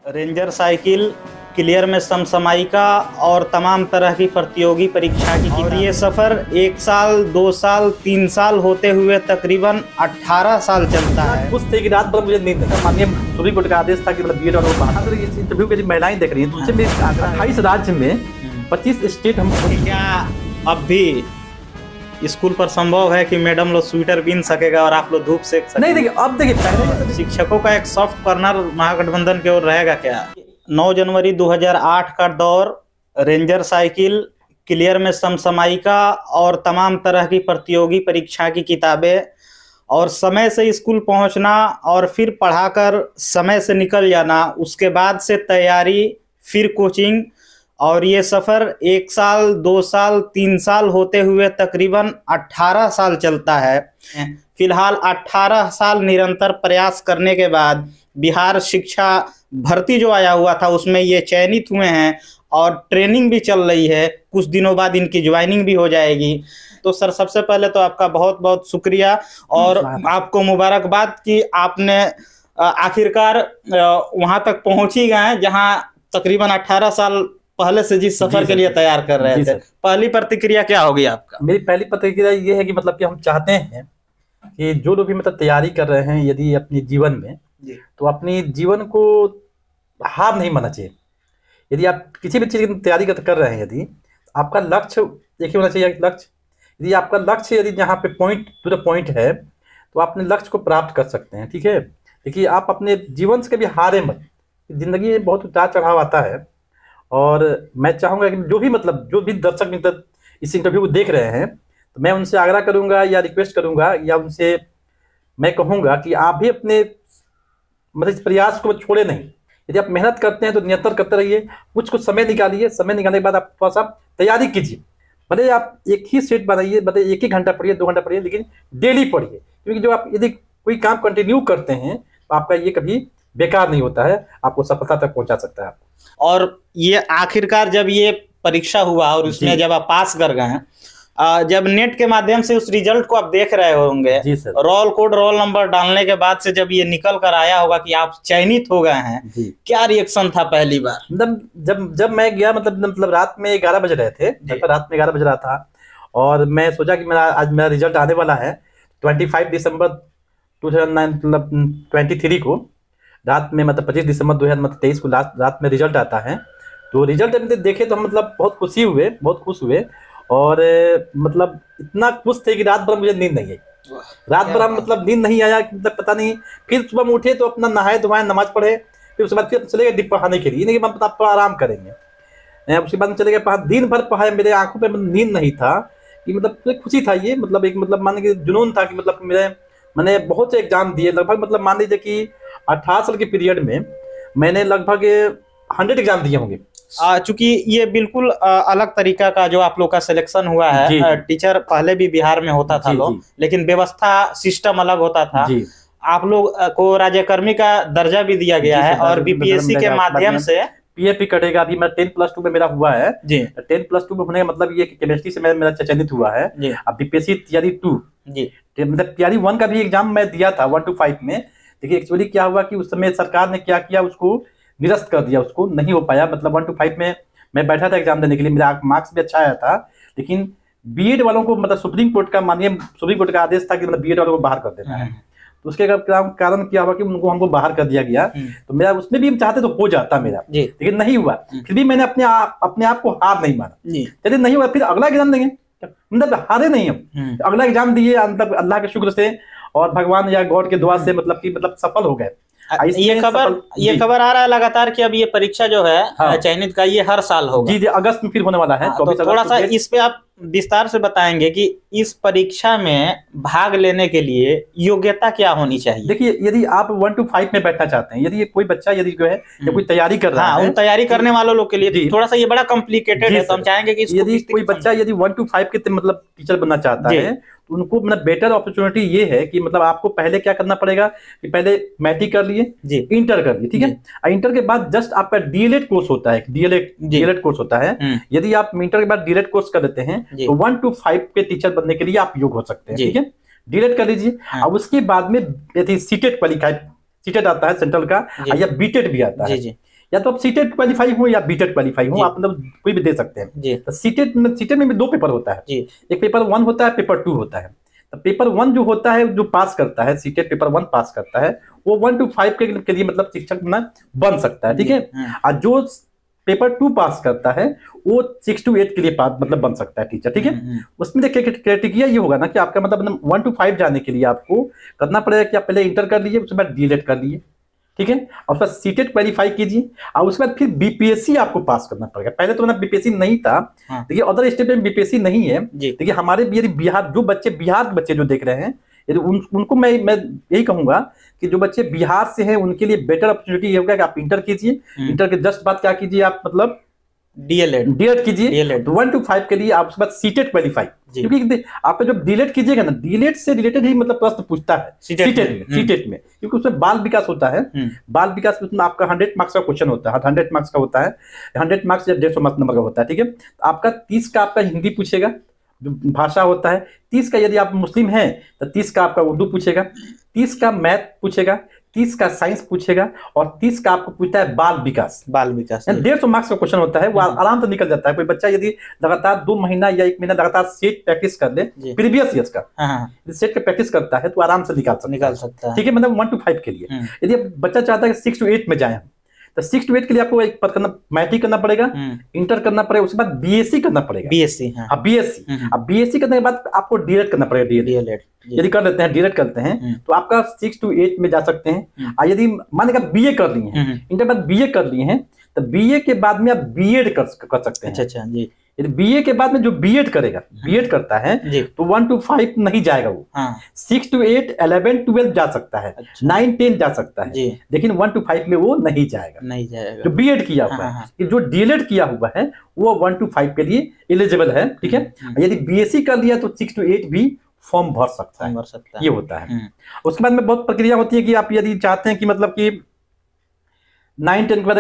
Ranger cycle, clear में समसामयिका और तमाम तरह की प्रतियोगी परीक्षा की और ये सफ़र 1 साल, 2 साल, 3 साल होते हुए तकरीबन 18 साल चलता है। कुछ थे कि रात भर मुझे नींद नहीं। माननीय सुप्रीम कोर्ट का आदेश था कि मतलब बीएड और बाहर इस इंटरव्यू में महिलाएं देख रही हैं, तो उनसे मेरी 28 राज्य में 25 स्टेट हम क्या अब भी स्कूल पर संभव है कि मैडम लोग स्वेटर बीन सकेगा और आप लोग धूप सेक सकेंगे? नहीं, देखिए अब देखिए पहले शिक्षकों का एक सॉफ्ट कॉर्नर महागठबंधन की ओर रहेगा क्या? 9 जनवरी 2008 का दौर, रेंजर साइकिल, क्लियर में समसामयिका और तमाम तरह की प्रतियोगी परीक्षा की किताबें और समय से स्कूल पहुंचना और फिर पढ़ाकर समय से निकल जाना, उसके बाद से तैयारी, फिर कोचिंग और ये सफ़र 1 साल, 2 साल, 3 साल होते हुए तकरीबन 18 साल चलता है। फिलहाल 18 साल निरंतर प्रयास करने के बाद बिहार शिक्षा भर्ती जो आया हुआ था उसमें ये चयनित हुए हैं और ट्रेनिंग भी चल रही है। कुछ दिनों बाद इनकी ज्वाइनिंग भी हो जाएगी। तो सर, सबसे पहले तो आपका बहुत बहुत शुक्रिया और आपको मुबारकबाद कि आपने आखिरकार वहाँ तक पहुँच ही गए जहाँ तकरीबन 18 साल पहले से जिस सफर के लिए तैयार कर रहे थे। पहली प्रतिक्रिया क्या होगी आपका? मेरी पहली प्रतिक्रिया ये है कि मतलब कि हम चाहते हैं कि जो लोग भी मतलब तैयारी कर रहे हैं यदि अपने जीवन में, तो अपनी जीवन को हार नहीं मानना चाहिए। यदि आप किसी भी चीज़ की तैयारी कर रहे हैं, यदि आपका लक्ष्य एक ही होना चाहिए, लक्ष्य यदि आपका लक्ष्य यदि यहाँ पे पॉइंट टू द पॉइंट है तो आप अपने लक्ष्य को प्राप्त कर सकते हैं। ठीक है, देखिए आप अपने जीवन से कभी हारे मत। जिंदगी में बहुत उतार चढ़ाव आता है और मैं चाहूँगा कि जो भी दर्शक मित्र इस इंटरव्यू को देख रहे हैं, तो मैं उनसे आग्रह करूँगा या रिक्वेस्ट करूँगा या उनसे मैं कहूँगा कि आप भी अपने मतलब इस प्रयास को छोड़े नहीं। यदि आप मेहनत करते हैं तो निरंतर करते रहिए, कुछ समय निकालिए। समय निकालने के बाद आप थोड़ा सा तैयारी कीजिए। भले आप एक ही सेट बनाइए, भले 1 घंटा पढ़िए, 2 घंटा पढ़िए, लेकिन डेली पढ़िए। क्योंकि जो आप यदि कोई काम कंटिन्यू करते हैं तो आपका ये कभी बेकार नहीं होता है, आपको सफलता तक पहुँचा सकता है। और ये आखिरकार जब ये परीक्षा हुआ और उसमें जब आप पास कर गए, जब नेट के माध्यम से उस रिजल्ट को आप देख रहे होंगे, रोल कोड, रोल नंबर डालने के बाद से जब ये निकल कर आया होगा कि आप चयनित हो गए हैं, क्या रिएक्शन था पहली बार? मतलब जब मैं गया, मतलब रात में 11 बज रहे थे, रात में 11 बज रहा था और मैं सोचा कि आज मेरा रिजल्ट आने वाला है 25 दिसंबर 2023 को रात में, मतलब 25 दिसंबर 2023 को रात में रिजल्ट आता है। तो रिजल्ट देखे तो हम मतलब बहुत खुश हुए और मतलब इतना खुश थे कि रात भर मुझे नींद नहीं आई। रात भर हम मतलब नींद नहीं आया, मतलब पता नहीं। फिर सुबह में उठे तो अपना नहाए धोए, नमाज पढ़े, फिर उसके बाद फिर चले गए डिप पढ़ाने के लिए। नहीं कि आप आराम करेंगे। उसके बाद चले गए, दिन भर पढ़ाए। मेरे आंखों पे नींद नहीं था कि मतलब खुशी था ये, मतलब एक मतलब मान लीजिए जुनून था कि मतलब मैंने बहुत से एग्जाम दिए। लगभग मतलब मान लीजिए कि 18 साल के पीरियड में मैंने लगभग 100 एग्जाम दिए होंगे। चूंकि ये बिल्कुल अलग तरीका का जो आप लोग का सिलेक्शन हुआ है। टीचर पहले भी बिहार में होता था लोग, लेकिन व्यवस्था सिस्टम अलग होता था। आप लोग को राज्यकर्मी का दर्जा भी दिया गया है और बीपीएससी के माध्यम से पीएपी कटेगा। अभी मैं 10+2 में मेरा हुआ है। 10+2 में होने का मतलब ये कि केमिस्ट्री से मेरा चयनित हुआ है। अब बीपीएससी तैयारी 2, मतलब तैयारी 1 का भी एग्जाम मैं दिया था 1 to 5 में। देखिए एक्चुअली क्या हुआ कि उस समय सरकार ने क्या किया, उसको निरस्त कर दिया, उसको नहीं हो पाया। मतलब 1 to 5 में मैं बैठा था एग्जाम देने के लिए, मेरा मार्क्स भी अच्छा आया था, लेकिन बीएड वालों को मतलब सुप्रीम कोर्ट का आदेश था कि मतलब बीएड वालों को बाहर कर देना है। तो उसके कारण क्या हुआ कि हमको बाहर कर दिया गया। तो मेरा उसमें भी हम चाहते तो हो जाता मेरा, लेकिन नहीं हुआ। फिर भी मैंने अपने आप को हार नहीं माना। चलिए नहीं हुआ, फिर अगला एग्जाम देंगे, मतलब हारे नहीं हम। अगला एग्जाम दिए, मतलब अल्लाह के शुक्र से और भगवान या गॉड के दुआ से मतलब सफल हो गए। ये खबर आ रहा है लगातार कि अब ये परीक्षा जो है चयनित का, ये हर साल होगा। जी, अगस्त में फिर होने वाला है। तो थोड़ा सा इस पे आप विस्तार से बताएंगे कि इस परीक्षा में भाग लेने के लिए योग्यता क्या होनी चाहिए? देखिए, यदि आप 1 to 5 में बैठना चाहते हैं, यदि कोई बच्चा यदि जो है या कोई तैयारी कर रहा है, उन तैयारी करने वालों लोग के लिए थोड़ा सा ये बड़ा कॉम्प्लिकेटेड है, तो हम चाहेंगे कि यदि कोई बच्चा यदि 1 to 5 के मतलब टीचर बनना चाहता है, तो उनको मतलब बेटर अपॉर्चुनिटी ये है कि मतलब आपको पहले क्या करना पड़ेगा कि पहले मैट्रिक कर लिए, इंटर कर लिए। ठीक है, इंटर के बाद जस्ट आपका डीएलएड कोर्स होता है, डीएलएड कोर्स होता है। यदि आप इंटर के बाद डीएलएड कोर्स कर लेते हैं तो 1 to 5 के टीचर बनने के लिए आप योग्य हो सकते हैं। ठीक है, डीएलएड कर लीजिए। अब उसके बाद में यदि सीटेट क्वालिफाई, सीटेट आता है सेंट्रल का, या बीटेट भी आता है। या तो आप सीटेट क्वालीफाई हो या बीटेट क्वालीफाई हो, आप मतलब कोई भी दे सकते हैं जी तो सीटेट में भी 2 पेपर होता है, जी एक पेपर 1 होता है, पेपर 2 होता है। तो पेपर 1 जो होता है, जो पास करता है सीटेट पेपर 1 पास करता है, वो 1 to 5 के लिए मतलब शिक्षक बन सकता है, ठीक है। और जो पेपर 2 पास करता है वो 6 to 8 के लिए मतलब बन सकता है टीचर, ठीक है। उसमें देखिए क्राइटेरिया ये होगा ना कि आपका मतलब 1 to 5 जाने के लिए आपको करना पड़ेगा कि आप पहले इंटर कर लीजिए, उसके बाद डीएलएड कर लीजिए, ठीक है, और उसके बाद सीटेट क्वालीफाई कीजिए, और उसके बाद फिर बीपीएससी आपको पास करना पड़ेगा। पहले तो ना बीपीएससी नहीं था, देखिए अदर स्टेट में बीपीएससी नहीं है। देखिए हमारे यदि बिहार के बच्चे जो देख रहे हैं, यदि उनको मैं यही कहूंगा कि जो बच्चे बिहार से हैं उनके लिए बेटर अपॉर्चुनिटी ये होगा कि आप इंटर कीजिए, इंटर के जस्ट बाद क्या कीजिए आप मतलब डीएलएड कीजिए, 1 to 5 के लिए आप उसके बाद सीटेट क्वालीफाई, क्योंकि आपका जब डीएलएड कीजिएगा ना, डीएलएड से रिलेटेड ही मतलब प्रश्न पूछता है सीटेट में, क्योंकि उसमें बाल विकास होता है। बाल विकास में आपका 100 मार्क्स का क्वेश्चन होता है, 100 मार्क्स का होता है, 100 मार्क्स या 150 नंबर का होता है, ठीक है। आपका 30 का आपका हिंदी पूछेगा, जो भाषा होता है, 30 का यदि आप मुस्लिम हैं तो 30 का आपका उर्दू पूछेगा, 30 का मैथ पूछेगा, 30 का साइंस पूछेगा, और 30 का आपको पूछता है बाल विकास। 150 मार्क्स का क्वेश्चन होता है, वो आराम से निकल जाता है। कोई बच्चा यदि लगातार 2 महीना या 1 महीना लगातार सेट प्रैक्टिस कर ले प्रीवियस ईयर्स का, सेट का प्रैक्टिस करता है तो आराम से निकाल सकता है, ठीक है, मतलब 1 to 5 के लिए। यदि बच्चा चाहता है कि 6 to 8 में जाए, तो 6 to 8 के लिए आपको एक मैट्रिक करना पड़ेगा, इंटर करना पड़ेगा, उसके बाद बीएससी करना पड़ेगा, बीएससी अब बीएससी करने के बाद आपको डीएलएड करना पड़ेगा। डीएलएड यदि कर लेते हैं, डीएलएड करते हैं तो आपका 6 to 8 में जा सकते हैं। और यदि मान लीजिए बीए कर लिए हैं, इंटर बाद बीए कर लिए हैं, तो बीए के बाद में आप बीएड कर सकते हैं। अच्छा जी, यदि बीए के बाद में जो बीएड करेगा, बीएड करता है तो 1 to 5 नहीं जाएगा वो, 6 to 8, 11, 12 जा सकता है, 9, 10 जा सकता है, लेकिन 1 to 5 में वो नहीं जाएगा जो बीएड किया हुआ है। जो डीएलएड किया हुआ है वो 1 to 5 के लिए एलिजिबल है, ठीक है। यदि बीएससी कर लिया तो 6 to 8 भी फॉर्म भर सकता है, ये होता है। उसके बाद में बहुत प्रक्रिया होती है कि आप यदि चाहते हैं कि मतलब कि 9, 10 के बाद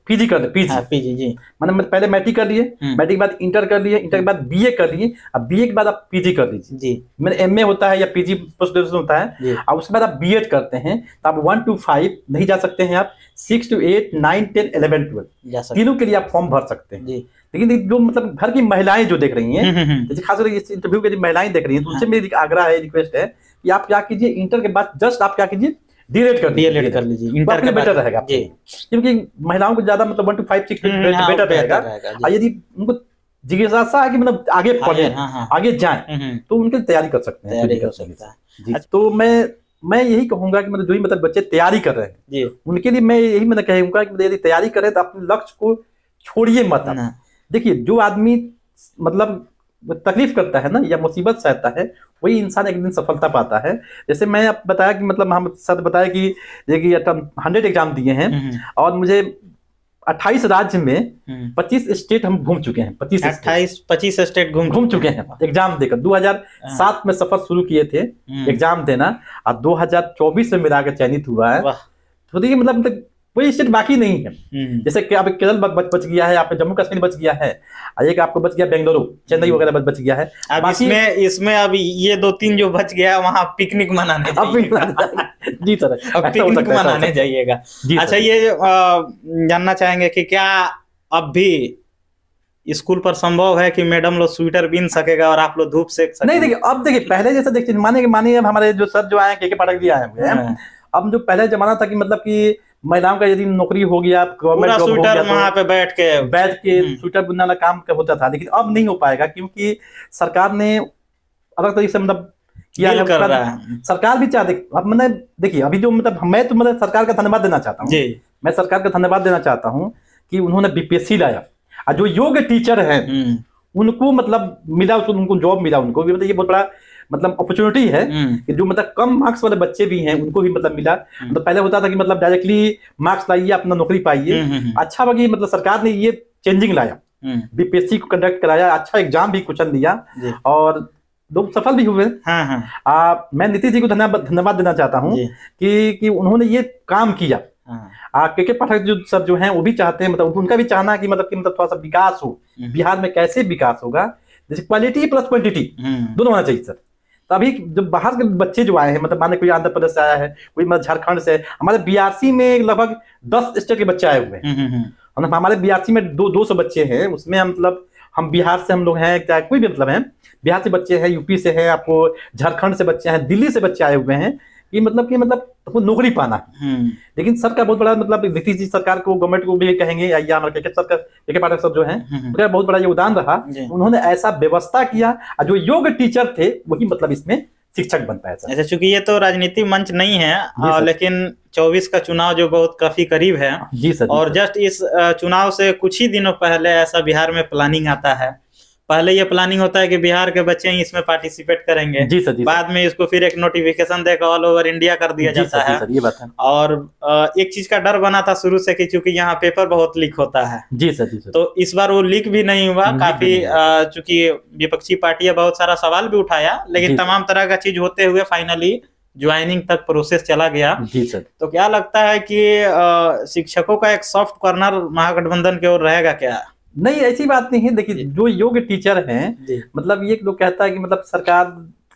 पीजी कर ले, पीजी जी, मतलब पहले मैट्रिक कर लिए, मैट्रिक के बाद इंटर कर लिए, इंटर के बाद बीए कर लिए, अब बीए के बाद आप पीजी कर लीजिए जी, मैंने एमए होता है या पीजी पोस्ट ग्रेजुएशन होता है, और उसके बाद आप बीएड करते हैं तो आप 1 to 5 नहीं जा सकते हैं, आप 6 to 8, 9, 10, 11, 12 तीनों के लिए आप फॉर्म भर सकते हैं। लेकिन जो मतलब घर की महिलाएं जो देख रही हैं, जैसे खासकर इस इंटरव्यू के महिलाएं देख रही हैं, तो उनसे मेरी आग्रह है, रिक्वेस्ट है कि आप क्या कीजिए, इंटर के बाद जस्ट आप क्या कीजिए, डीएलएड कर लीजिए, इंटर के बेटर रहेगा जी, क्योंकि महिलाओं को ज्यादा मतलब 1 to 5, 6 बेटर रहेगा। और यदि उनको जिज्ञासा है कि मतलब आगे पढ़े, आगे जाएं, तो उनके तैयारी कर सकते हैं। तो मैं यही कहूंगा कि मतलब जो ही मतलब बच्चे तैयारी कर रहे हैं उनके लिए मैं यही मतलब कहूंगा कि यदि तैयारी करें तो अपने लक्ष्य को छोड़िए मत। देखिए जो आदमी मतलब तकलीफ करता है ना या मुसीबत सहता है, वही इंसान एक दिन सफलता पाता है। जैसे मैं अब बताया कि मतलब हम सर बताया कि देखिए 100 एग्जाम दिए हैं और मुझे 28 राज्य में 25 स्टेट हम घूम चुके हैं, 25 स्टेट घूम चुके हैं एग्जाम देकर। 2007 में सफर शुरू किए थे एग्जाम देना, और 2024 में मेरा आगे चयनित हुआ है। तो देखिए मतलब कोई स्टेट बाकी नहीं है। जैसे कि अब केरल बच गया है, आपका जम्मू कश्मीर बच गया है, एक आपको बच गया बेंगलुरु, चेन्नई वगैरह बच गया है। अब इसमें अब ये 2-3 जो बच गया है वहाँ पिकनिक मनाने जी सर, अब पिकनिक मनाने जाइएगा। अच्छा, ये जानना चाहेंगे कि क्या अब भी स्कूल पर संभव है कि मैडम लोग स्वेटर बीन सकेगा और आप लोग धूप सेक सकेंगे? नहीं, देखिए अब देखिए पहले जैसा देखिए मानिए हमारे जो सर जो आए के पाठक जी आए हुए हैं, अब जो पहले जमाना था कि मतलब कि महिलाओं का यदि नौकरी हो गया, गवर्नमेंट जॉब हो गया, वहां पे बैठ के स्वेटर बुनने वाला काम होता था। लेकिन अब नहीं हो पाएगा क्योंकि सरकार ने अलग तरीके से मतलब किया है। सरकार भी चाहती, अब मैंने देखिए अभी जो मतलब मैं तो मतलब सरकार का धन्यवाद देना चाहता हूँ, मैं सरकार का धन्यवाद देना चाहता हूँ कि उन्होंने बीपीएससी लाया, और जो योग्य टीचर है उनको मतलब मिला, उनको जॉब मिला, उनको भी मतलब ये बहुत बड़ा मतलब अपॉर्चुनिटी है कि जो मतलब कम मार्क्स वाले बच्चे भी हैं उनको भी मतलब मिला। मतलब पहले होता था कि मतलब डायरेक्टली मार्क्स लाइए अपना नौकरी पाइए। अच्छा बाकी मतलब सरकार ने ये चेंजिंग लाया, बीपीएससी को कंडक्ट कराया, अच्छा एग्जाम भी क्वेश्चन दिया और लोग सफल भी हुए। मैं नीतीश जी को धन्यवाद देना चाहता हूँ कि उन्होंने ये काम किया। के पाठक जो सर जो हैं वो भी चाहते हैं, मतलब उनका भी चाहना है कि मतलब थोड़ा सा विकास हो बिहार में। कैसे विकास होगा? जैसे क्वालिटी प्लस क्वांटिटी दोनों होना चाहिए सर। तो अभी जो बाहर के बच्चे जो आए हैं, मतलब माने कोई आंध्र प्रदेश से आया है, कोई मतलब झारखंड से, हमारे बीआरसी में लगभग 10 स्टेट के बच्चे आए हुए हैं। मतलब हमारे बीआरसी में 200 बच्चे हैं, उसमें मतलब हम बिहार से हम लोग हैं, चाहे कोई भी मतलब है, बिहार से बच्चे हैं, यूपी से हैं, आपको झारखंड से बच्चे हैं, दिल्ली से बच्चे आए हुए हैं कि मतलब तो नौकरी पाना है। लेकिन सर का बहुत बड़ा मतलब नीतीश जी सरकार को, गवर्नमेंट को भी कहेंगे, या हमारे के पाठक सब जो हैं, उनका बहुत बड़ा योगदान रहा। उन्होंने ऐसा व्यवस्था किया, और जो योग्य टीचर थे वही मतलब इसमें शिक्षक बन पाए सर। ऐसे चूंकि ये तो राजनीति मंच नहीं है, लेकिन 24 का चुनाव जो बहुत काफी करीब है जी सर, और जस्ट इस चुनाव से कुछ ही दिनों पहले ऐसा बिहार में प्लानिंग आता है। पहले ये प्लानिंग होता है कि बिहार के बच्चे ही इसमें पार्टिसिपेट करेंगे, जी सर, बाद में इसको फिर एक नोटिफिकेशन देकर ऑल ओवर इंडिया कर दिया जाता है। ये बात है। और एक चीज का डर बना था शुरू से कि चूंकि यहाँ पेपर बहुत लीक होता है। जी सर। तो इस बार वो लीक भी नहीं हुआ। काफी चूंकि विपक्षी पार्टियां बहुत सारा सवाल भी उठाया, लेकिन तमाम तरह का चीज होते हुए फाइनली ज्वाइनिंग तक प्रोसेस चला गया। जी सर। तो क्या लगता है कि शिक्षकों का एक सॉफ्ट कॉर्नर महागठबंधन की ओर रहेगा क्या? नहीं, ऐसी बात नहीं है। देखिए, जो योग्य टीचर हैं, मतलब ये लोग कहता है कि मतलब सरकार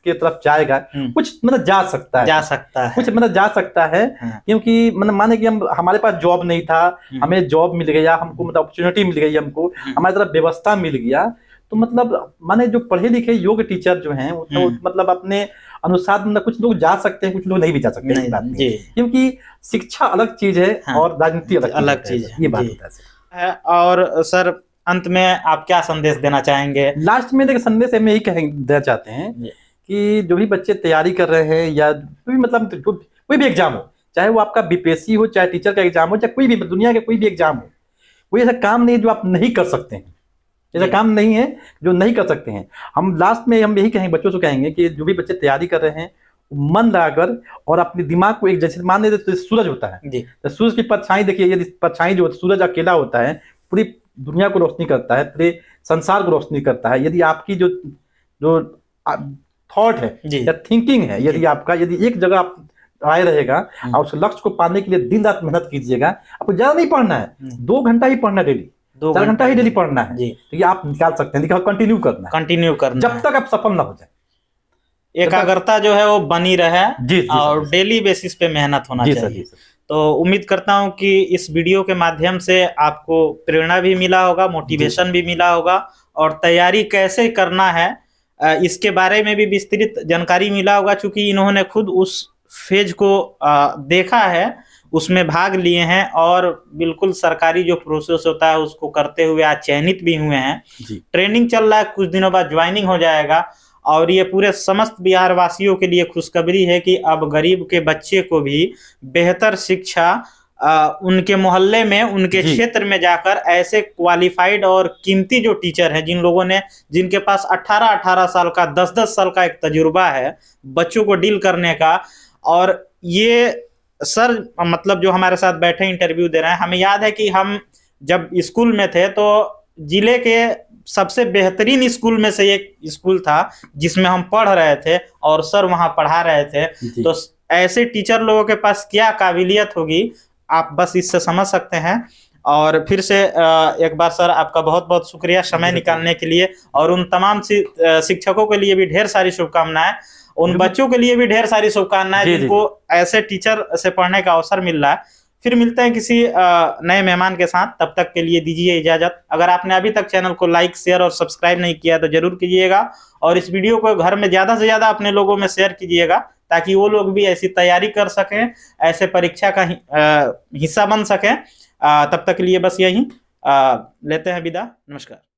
की तरफ जाएगा, कुछ मतलब जा सकता है, कुछ मतलब जा सकता है। क्योंकि मतलब माने कि हमारे पास जॉब नहीं था, हमें जॉब मिल गया, हमको मतलब अपॉर्चुनिटी मिल गई, हमको हमारी तरफ व्यवस्था मिल गया, तो मतलब माने जो पढ़े लिखे योग्य टीचर जो हैं, तो मतलब अपने अनुसार मतलब कुछ लोग जा सकते हैं, कुछ लोग नहीं भी जा सकते। नहीं, क्योंकि शिक्षा अलग चीज है और राजनीति अलग चीज है। ये बात है। और सर, अंत में आप क्या संदेश देना चाहेंगे? लास्ट में देखिए, संदेश हम यही देना चाहते हैं कि जो भी बच्चे तैयारी कर रहे हैं, या कोई मतलब कोई भी एग्जाम हो, चाहे वो आपका बीपीएससी हो, चाहे टीचर का एग्जाम हो, चाहे कोई भी दुनिया के कोई भी एग्जाम हो, कोई ऐसा काम नहीं है जो आप नहीं कर सकते हैं। ऐसा काम नहीं है जो नहीं कर सकते हैं। हम लास्ट में हम यही कहेंगे, बच्चों से कहेंगे कि जो भी बच्चे तैयारी कर रहे हैं, मन लगाकर और अपने दिमाग को एक जैसे मान लीजिए तो सूरज होता है, तो सूरज की परछाई देखिए, यदि परछाई जो सूरज अकेला होता है पूरी दुनिया को रोशनी करता है, पूरे संसार को रोशनी करता है। यदि आपकी जो थॉट है या थिंकिंग है, यदि एक जगह आप आए रहेगा और उस लक्ष्य को पाने के लिए दिन रात मेहनत कीजिएगा, आपको ज्यादा नहीं पढ़ना है, 2 घंटा ही पढ़ना, डेली 4 घंटा ही डेली पढ़ना है, तो ये आप निकाल सकते हैं। कंटिन्यू करना जब तक आप सफल ना हो जाए। एकाग्रता जो है वो बनी रहे और डेली बेसिस पे मेहनत होना चाहिए। तो उम्मीद करता हूं कि इस वीडियो के माध्यम से आपको प्रेरणा भी मिला होगा, मोटिवेशन भी मिला होगा, और तैयारी कैसे करना है इसके बारे में भी विस्तृत जानकारी मिला होगा। चूंकि इन्होंने खुद उस फेज को देखा है, उसमें भाग लिए हैं और बिल्कुल सरकारी जो प्रोसेस होता है उसको करते हुए आज चयनित भी हुए हैं। ट्रेनिंग चल रहा है, कुछ दिनों बाद ज्वाइनिंग हो जाएगा। और ये पूरे समस्त बिहार वासियों के लिए खुशखबरी है कि अब गरीब के बच्चे को भी बेहतर शिक्षा उनके मोहल्ले में, उनके क्षेत्र में जाकर ऐसे क्वालिफाइड और कीमती जो टीचर हैं, जिनके पास 18-18 साल का, 10-10 साल का एक तजुर्बा है बच्चों को डील करने का। और ये सर मतलब जो हमारे साथ बैठे इंटरव्यू दे रहे हैं, हमें याद है कि हम जब स्कूल में थे तो जिले के सबसे बेहतरीन स्कूल में से एक स्कूल था जिसमें हम पढ़ रहे थे और सर वहां पढ़ा रहे थे। तो ऐसे टीचर लोगों के पास क्या काबिलियत होगी, आप बस इससे समझ सकते हैं। और फिर से एक बार सर आपका बहुत बहुत शुक्रिया समय निकालने के लिए, और उन तमाम शिक्षकों के लिए भी ढेर सारी शुभकामनाएं, उन बच्चों के लिए भी ढेर सारी शुभकामनाएं जिनको ऐसे टीचर से पढ़ने का अवसर मिल रहा है। फिर मिलते हैं किसी नए मेहमान के साथ, तब तक के लिए दीजिए इजाजत। अगर आपने अभी तक चैनल को लाइक, शेयर और सब्सक्राइब नहीं किया तो जरूर कीजिएगा, और इस वीडियो को घर में ज्यादा से ज्यादा अपने लोगों में शेयर कीजिएगा ताकि वो लोग भी ऐसी तैयारी कर सकें, ऐसे परीक्षा का हिस्सा बन सकें। तब तक के लिए बस यही लेते हैं विदा। नमस्कार।